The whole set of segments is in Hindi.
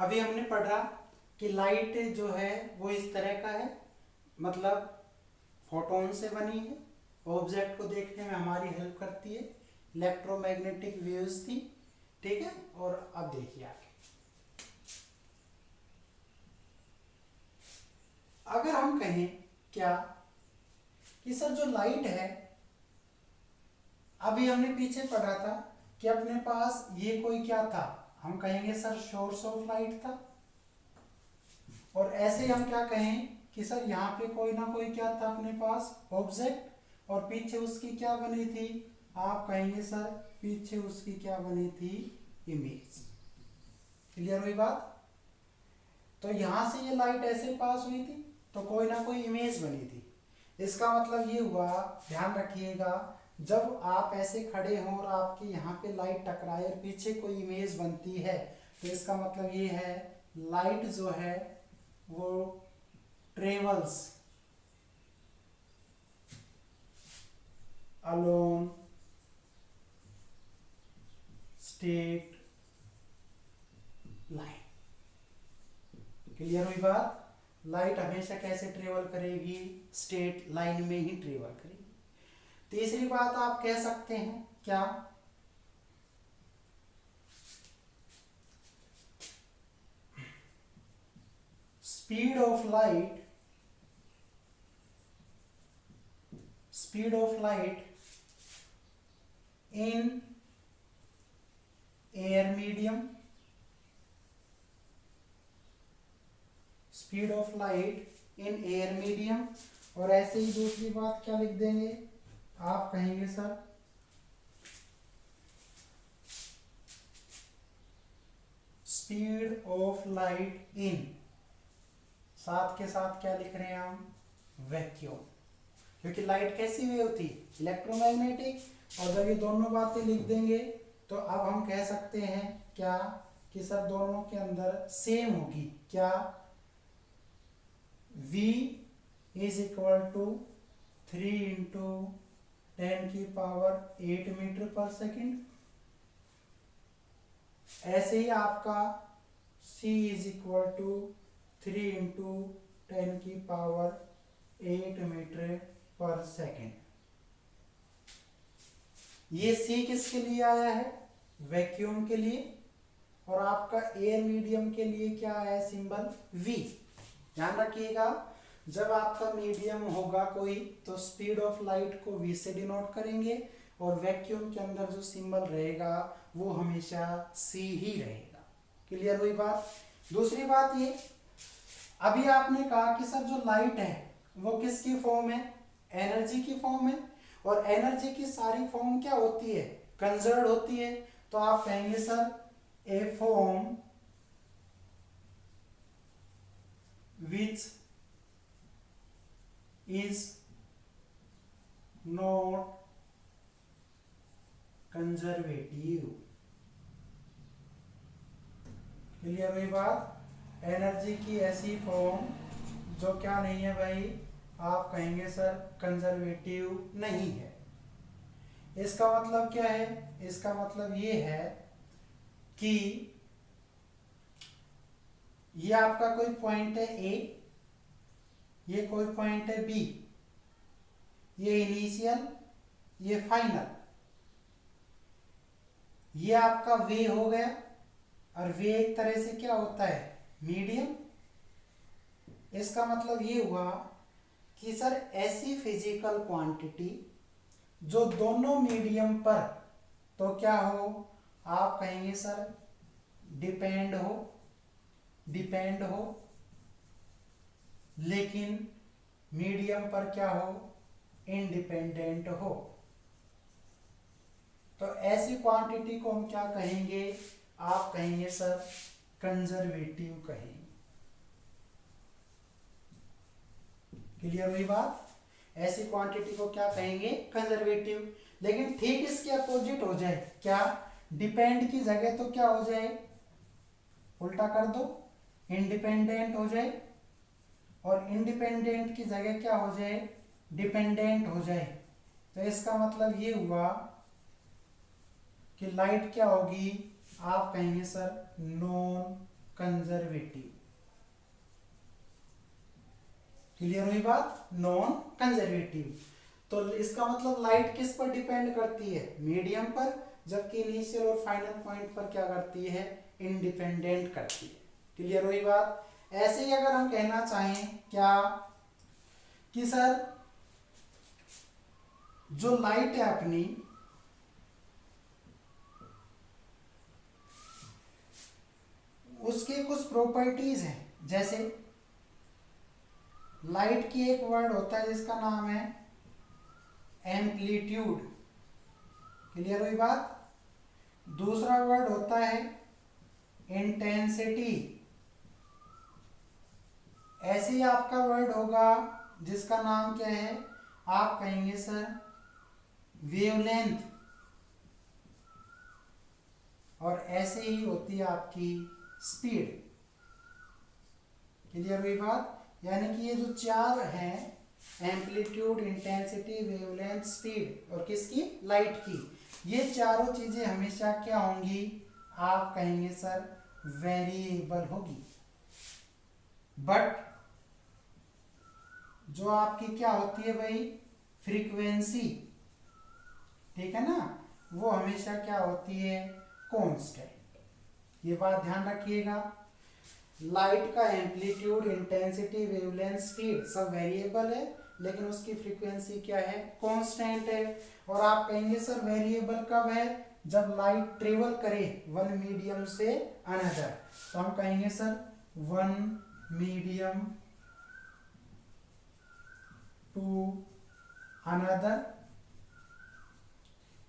अभी हमने पढ़ा कि लाइट जो है वो इस तरह का है, मतलब फोटोन से बनी है, ऑब्जेक्ट को देखने में हमारी हेल्प करती है, इलेक्ट्रोमैग्नेटिक वेव्स थी, ठीक है। और अब देखिए आगे, अगर हम कहें क्या कि सर जो लाइट है, अभी हमने पीछे पढ़ा था कि अपने पास ये कोई क्या था, हम कहेंगे सर सोर्स ऑफ लाइट था। और ऐसे हम क्या कहें कि सर यहाँ पे कोई ना कोई क्या था अपने पास, ऑब्जेक्ट, और पीछे उसकी क्या बनी थी, आप कहेंगे सर पीछे उसकी क्या बनी थी, इमेज। क्लियर हुई बात। तो यहां से ये लाइट ऐसे पास हुई थी तो कोई ना कोई इमेज बनी थी। इसका मतलब ये हुआ, ध्यान रखिएगा, जब आप ऐसे खड़े हों और आपके यहाँ पे लाइट टकराए और पीछे कोई इमेज बनती है, तो इसका मतलब ये है लाइट जो है वो travels alone state line. Clear हुई बात। लाइट हमेशा कैसे ट्रेवल करेगी, स्टेट लाइन में ही ट्रेवल करेगी। तीसरी बात आप कह सकते हैं क्या, speed of light, speed of light in air medium, speed of light in air medium. और ऐसे ही दूसरी बात क्या लिख देंगे, आप कहेंगे sir speed of light in, साथ के साथ क्या लिख रहे हैं हम, वैक्यूम। क्योंकि लाइट कैसी वेव थी, इलेक्ट्रोमैग्नेटिक। और जब ये दोनों बातें लिख देंगे तो अब हम कह सकते हैं क्या कि सर दोनों के अंदर सेम होगी, क्या, v is equal to 3 into 10⁸ metre per second. ऐसे ही आपका c is equal to 3 into 10⁸ metre per second. ये c किसके लिए आया है, वैक्यूम के लिए। और आपका एयर मीडियम के लिए क्या है सिंबल, v। ध्यान रखिएगा, जब आपका मीडियम होगा कोई तो स्पीड ऑफ लाइट को v से डिनोट करेंगे, और वैक्यूम के अंदर जो सिंबल रहेगा वो हमेशा c ही रहेगा। क्लियर हुई बात। दूसरी बात ये, अभी आपने कहा कि सर जो लाइट है वो किसकी फॉर्म है, एनर्जी की फॉर्म है। और एनर्जी की सारी फॉर्म क्या होती है, कंजर्व होती है। तो आप कहेंगे sir A form which is not conservative। Clear हुई बात। एनर्जी की ऐसी फॉर्म जो क्या नहीं है भाई, आप कहेंगे सर कंजर्वेटिव नहीं है। इसका मतलब क्या है, इसका मतलब ये है कि ये आपका कोई पॉइंट है ए, ये कोई पॉइंट है बी, ये इनिशियल, ये फाइनल, ये आपका वे हो गया। और वे एक तरह से क्या होता है, मीडियम। इसका मतलब ये हुआ कि सर ऐसी फिजिकल क्वांटिटी जो दोनों मीडियम पर तो क्या हो, आप कहेंगे सर डिपेंड हो, डिपेंड हो, लेकिन मीडियम पर क्या हो, इंडिपेंडेंट हो। तो ऐसी क्वांटिटी को हम क्या कहेंगे, आप कहेंगे सर कंजर्वेटिव कहेंगे। क्लियर हुई बात। ऐसी क्वांटिटी को क्या कहेंगे, कंजर्वेटिव। लेकिन ठीक इसके अपोजिट हो जाए, क्या, डिपेंड की जगह तो क्या हो जाए, उल्टा कर दो, इंडिपेंडेंट हो जाए। और इंडिपेंडेंट की जगह क्या हो जाए, डिपेंडेंट हो जाए। तो इसका मतलब ये हुआ कि लाइट क्या होगी, आप कहेंगे सर नॉन कंजर्वेटिव। क्लियर हुई बात, नॉन कंजर्वेटिव। तो इसका मतलब लाइट किस पर डिपेंड करती है, मीडियम पर, जबकि इनिशियल और फाइनल पॉइंट पर क्या करती है, इंडिपेंडेंट करती है। क्लियर हुई बात। ऐसे ही अगर हम कहना चाहें क्या कि सर जो लाइट है अपनी, उसके कुछ प्रॉपर्टीज हैं, जैसे लाइट की एक वर्ड होता है जिसका नाम है एम्पलीट्यूड। क्लियर हुई बात। दूसरा वर्ड होता है इंटेंसिटी। ऐसे ही आपका वर्ड होगा जिसका नाम क्या है, आप कहेंगे सर वेवलेंथ। और ऐसे ही होती है आपकी स्पीड। क्लियर हुई बात। यानी कि ये जो चार हैं, एम्पलीट्यूड, इंटेंसिटी, वेवलेंथ, स्पीड, और किसकी, लाइट की, ये चारों चीजें हमेशा क्या होंगी, आप कहेंगे सर वेरिएबल होगी। बट जो आपकी क्या होती है भाई, फ्रीक्वेंसी, ठीक है ना, वो हमेशा क्या होती है, कांस्टेंट। ये बात ध्यान रखिएगा। लाइट का एम्पलीट्यूड, इंटेंसिटी, वेवलेंथ, स्पीड सब वेरिएबल है, लेकिन उसकी फ्रीक्वेंसी क्या है, कांस्टेंट है। और आप कहेंगे सर वेरिएबल कब है, जब लाइट ट्रेवल करे वन मीडियम से अनदर, तो हम कहेंगे sir one medium to another.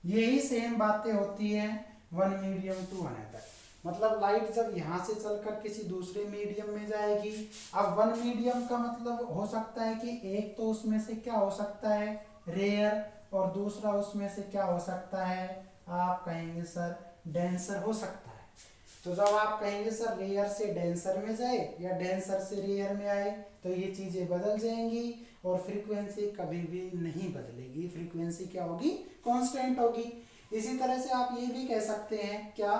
यही सेम बातें होती हैं वन मीडियम टू अनदर। मतलब लाइट जब यहां से चलकर किसी दूसरे मीडियम में जाएगी, अब वन मीडियम का मतलब हो सकता है कि एक तो उसमें से क्या हो सकता है, रेयर, और दूसरा उसमें से क्या हो सकता है, आप कहेंगे सर डेंसर हो सकता है। तो जब आप कहेंगे सर रेयर से डेंसर में जाए या डेंसर से रेयर में आए, तो ये चीजें बदल जाएंगी और फ्रीक्वेंसी कभी भी नहीं बदलेगी। फ्रीक्वेंसी क्या होगी, कांस्टेंट होगी। इसी तरह से आप ये भी कह सकते हैं क्या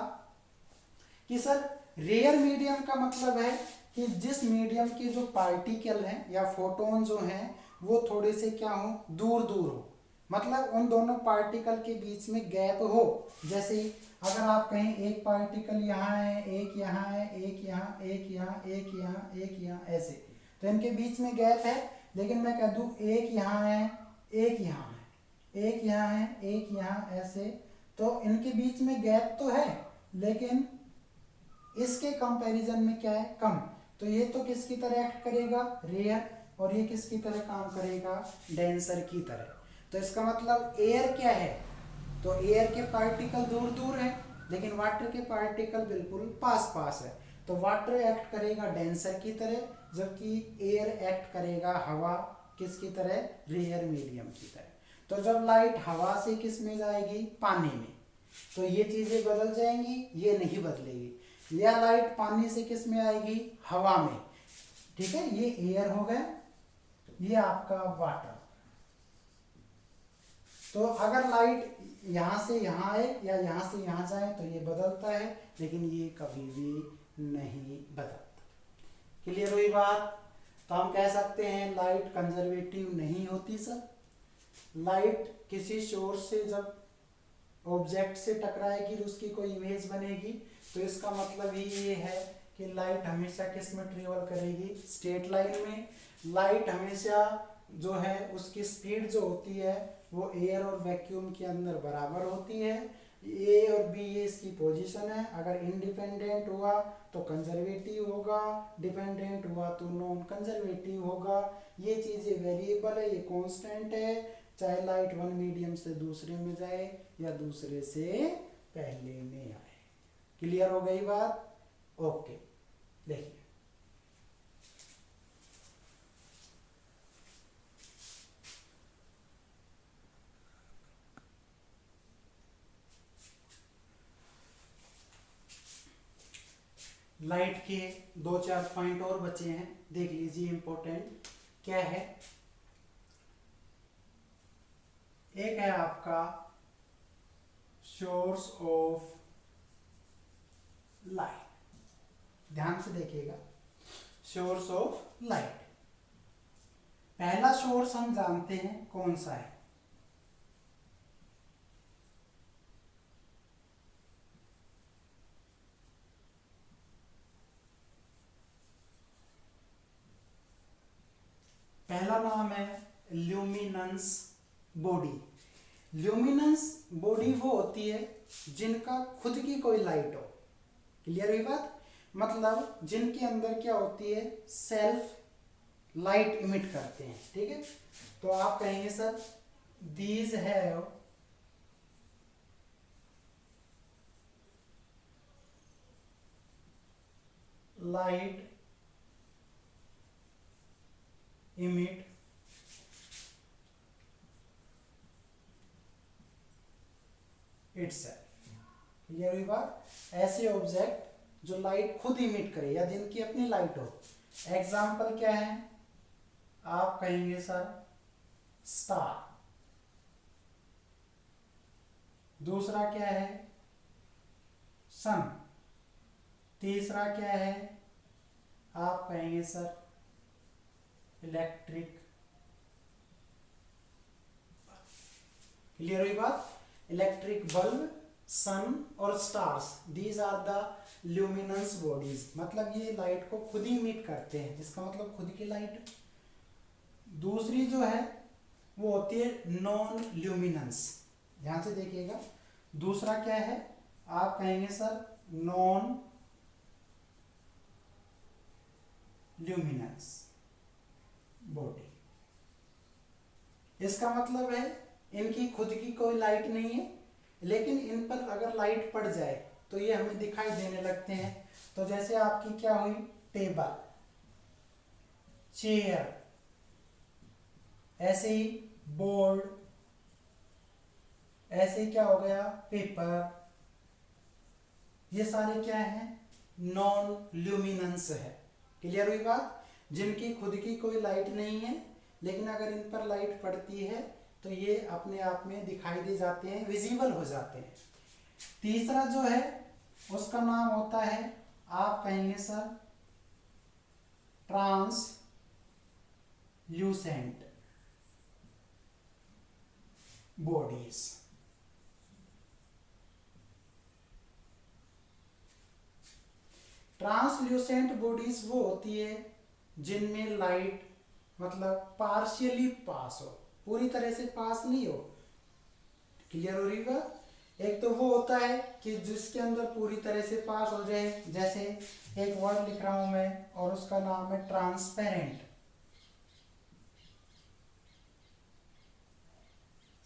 कि सर रेयर मीडियम का मतलब है कि जिस मीडियम के जो पार्टिकल हैं या फोटोन जो हैं वो थोड़े से क्या हो, दूर दूर हो, मतलब उन दोनों पार्टिकल के बीच में गैप हो। जैसे अगर आप कहें एक पार्टिकल यहाँ है, एक यहाँ है, एक यहाँ, एक यहाँ, एक यहाँ, एक यहाँ, ऐसे, तो इनके बीच में गैप है। लेकिन मैं कह दूं एक यहाँ है, एक यहाँ है, एक यहाँ है, एक यहाँ, ऐसे, तो इनके बीच में गैप तो है, लेकिन इसके कंपैरिजन में क्या है, कम। तो ये तो किसकी तरह एक्ट करेगा, रेयर, और ये किसकी तरह काम करेगा, डेंसर की तरह। तो इसका मतलब एयर क्या है, तो एयर के पार्टिकल दूर दूर हैं, लेकिन वाटर के पार्टिकल बिल्कुल पास पास है। तो वाटर एक्ट करेगा डेंसर की तरह, जबकि एयर एक्ट करेगा, हवा किसकी तरह, रेयर मीडियम की तरह। तो जब लाइट हवा से किस में जाएगी, पानी में, तो ये चीजें बदल जाएंगी, ये नहीं बदलेगी। या लाइट पानी से किस में आएगी, हवा में, ठीक है, ये एयर हो गया, ये आपका वाटर। तो अगर लाइट यहां से यहां आए या यहां से यहां जाए तो ये बदलता है, लेकिन ये कभी भी नहीं बदलता। क्लियर हुई बात। तो हम कह सकते हैं लाइट कंजर्वेटिव नहीं होती सर। लाइट किसी सोर्स से जब ऑब्जेक्ट से टकराएगी तो उसकी कोई इमेज बनेगी, तो इसका मतलब ही ये है कि लाइट हमेशा किस में ट्रेवल करेगी, स्ट्रेट लाइन में। लाइट हमेशा जो है उसकी स्पीड जो होती है वो एयर और वैक्यूम के अंदर बराबर होती है। ए और बी ये इसकी पोजीशन है। अगर इंडिपेंडेंट हुआ तो कंजर्वेटिव होगा, डिपेंडेंट हुआ तो नॉन कंजर्वेटिव होगा। ये चीज़ें वेरिएबल है, ये कांस्टेंट है, चाहे लाइट वन मीडियम से दूसरे में जाए या दूसरे से पहले में आए। क्लियर हो गई बात, ओके। देखिए लाइट के दो चार पॉइंट और बचे हैं, देख लीजिए इंपॉर्टेंट क्या है। एक है आपका सोर्स ऑफ लाइट, ध्यान से देखिएगा, सोर्स ऑफ लाइट। पहला सोर्स हम जानते हैं कौन सा है, पहला नाम है ल्यूमिनेंस बॉडी। ल्यूमिनेंस बॉडी वो होती है जिनका खुद की कोई लाइट हो। क्लियर हुई बात? मतलब जिनके अंदर क्या होती है, सेल्फ लाइट इमिट करते हैं। ठीक है, तो आप कहेंगे sir these have light emit itself. Clear हुई बात? ऐसे ऑब्जेक्ट जो लाइट खुद इमिट करे या जिनकी अपनी लाइट हो। एग्जाम्पल क्या है, आप कहेंगे सर स्टार। दूसरा क्या है, सन। तीसरा क्या है, आप कहेंगे सर इलेक्ट्रिक। क्लियर हुई बात? इलेक्ट्रिक बल्ब, सन और stars, these are the luminance bodies. मतलब ये लाइट को खुद ही इमिट करते हैं, इसका मतलब खुद की लाइट। दूसरी जो है वो होती है नॉन ल्यूमिनेंस। ध्यान से देखिएगा, दूसरा क्या है, आप कहेंगे सर नॉन ल्यूमिनेंस बॉडी। इसका मतलब है इनकी खुद की कोई लाइट नहीं है, लेकिन इन पर अगर लाइट पड़ जाए तो ये हमें दिखाई देने लगते हैं। तो जैसे आपकी क्या हुई, टेबल, चेयर, ऐसे ही बोर्ड, ऐसे ही क्या हो गया, पेपर। ये सारे क्या हैं, नॉन ल्यूमिनेंस है। क्लियर हुई बात? जिनकी खुद की कोई लाइट नहीं है, लेकिन अगर इन पर लाइट पड़ती है तो ये अपने आप में दिखाई दे जाते हैं, विजिबल हो जाते हैं। तीसरा जो है उसका नाम होता है, आप कहेंगे sir translucent bodies. Translucent bodies वो होती है जिनमें लाइट मतलब पार्शियली पास हो, पूरी तरह से पास नहीं हो। क्लियर हो रही बात? एक तो वो होता है कि जिसके अंदर पूरी तरह से पास हो जाए, जैसे एक वर्ड लिख रहा हूं मैं और उसका नाम है ट्रांसपेरेंट।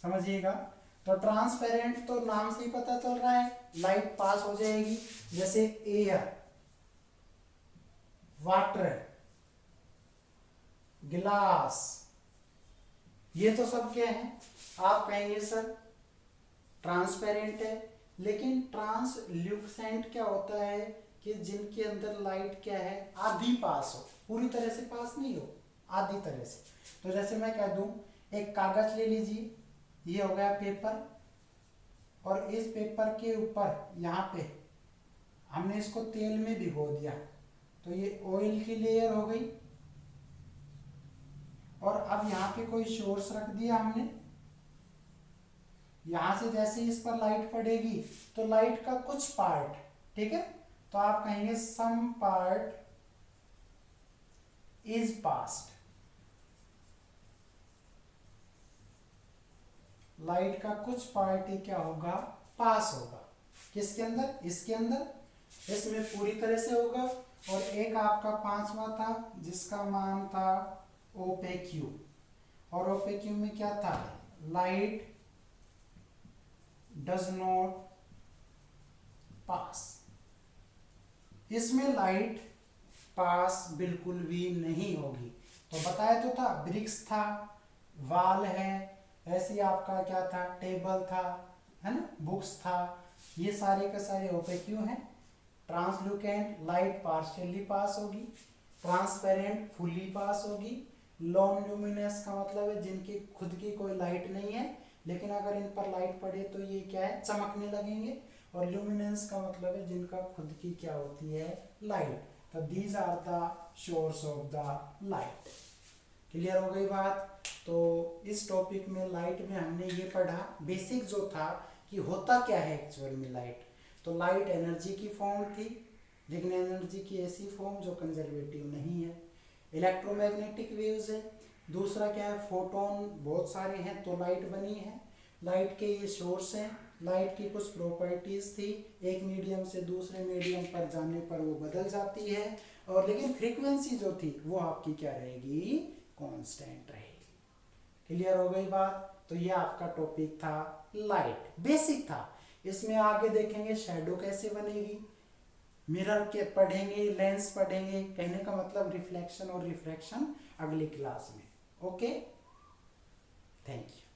समझिएगा, तो ट्रांसपेरेंट तो नाम से ही पता चल रहा है लाइट पास हो जाएगी। जैसे एयर, वाटर, गिलास, ये तो सब क्या है, आप कहेंगे सर ट्रांसपेरेंट है। लेकिन ट्रांसल्यूसेंट क्या होता है कि जिनके अंदर लाइट क्या है, आधी पास हो, पूरी तरह से पास नहीं हो, आधी तरह से। तो जैसे मैं कह दूं, एक कागज ले लीजिए, ये हो गया पेपर, और इस पेपर के ऊपर यहाँ पे हमने इसको तेल में भिगो दिया, तो ये ऑयल की लेयर हो गई। और अब यहाँ पे कोई सोर्स रख दिया हमने, यहां से जैसे इस पर लाइट पड़ेगी तो लाइट का कुछ पार्ट, ठीक है, तो आप कहेंगे some part is passed. Light का कुछ पार्ट ही क्या होगा, पास होगा। किसके अंदर, इसके अंदर, इसमें पूरी तरह से होगा। और एक आपका पांचवा था जिसका मान था ओपेक्यू, और ओपेक्यू में क्या था, लाइट डज नॉट पास। इसमें लाइट पास बिल्कुल भी नहीं होगी। तो बताया तो था, ब्रिक्स था, वाल है, ऐसे आपका क्या था, टेबल था, है ना, बुक्स था, ये सारे के सारे ओपेक्यू हैं। ट्रांसलूकेंट लाइट पार्शियली पास होगी, ट्रांसपेरेंट फुली पास होगी, नॉन ल्यूमिनस का मतलब है जिनकी खुद की कोई लाइट नहीं है, लेकिन अगर इन पर लाइट पड़े तो ये क्या है, चमकने लगेंगे। और ल्यूमिनेंस का मतलब है जिनका खुद की क्या होती है, लाइट। तो these are the source of the light. Clear हो गई बात। तो इस टॉपिक में लाइट में हमने ये पढ़ा बेसिक जो था कि होता क्या है एक्चुअल में लाइट। तो लाइट एनर्जी की फॉर्म थी, लेकिन एनर्जी की ऐसी फॉर्म जो कंजर्वेटिव नहीं है। इलेक्ट्रोमैग्नेटिक वेव्स है। दूसरा क्या है, फोटोन बहुत सारे हैं तो लाइट बनी है। लाइट के ये सोर्स हैं। लाइट की कुछ प्रॉपर्टीज थी, एक मीडियम से दूसरे मीडियम पर जाने पर वो बदल जाती है, और लेकिन फ्रीक्वेंसी जो थी वो आपकी क्या रहेगी, कांस्टेंट रहेगी। क्लियर हो गई बात। तो ये आपका टॉपिक था लाइट, बेसिक था। इसमें आगे देखेंगे शैडो कैसे बनेगी, मिरर के पढ़ेंगे, लेंस पढ़ेंगे, कहने का मतलब रिफ्लेक्शन और रिफ्रैक्शन अगली क्लास में। Okay, thank you.